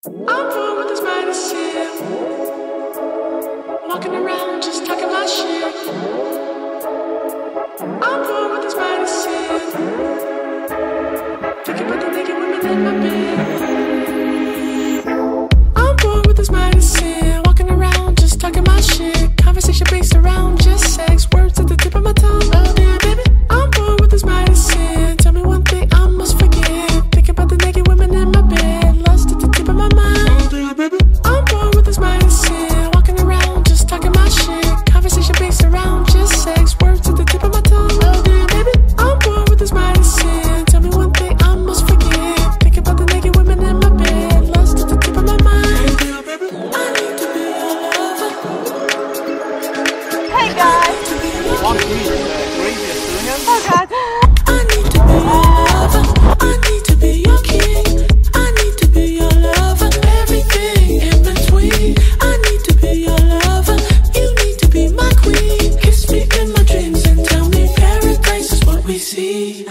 I'm born with this medicine, walking around just talking my shit. I'm born with this medicine, thinking about the naked women in my bed. I'm born with this medicine, walking around just talking my shit. Conversation based around just sex, words at the tip of my tongue. Oh yeah, baby. I'm born with this medicine. Tell me one thing I must forget. Thinking about the naked women in my bed, lust at the tip of my mind. Oh yeah, baby. I'm born with this medicine, walking around just talking my shit. Conversation based around just sex, words at the tip of my tongue. Oh yeah, baby. I'm born with this medicine. Tell me one thing I must forget. Thinking about the naked women in my bed, lust at the tip of my mind. Oh yeah, baby. I need to be your lover. Hey guys. One greatest singer. Oh god. I need to be your lover. I need to be your king. I need to be your lover. Everything in between. I need to be your lover. You need to be my queen. Kiss me in my dreams and tell me paradise is what we see.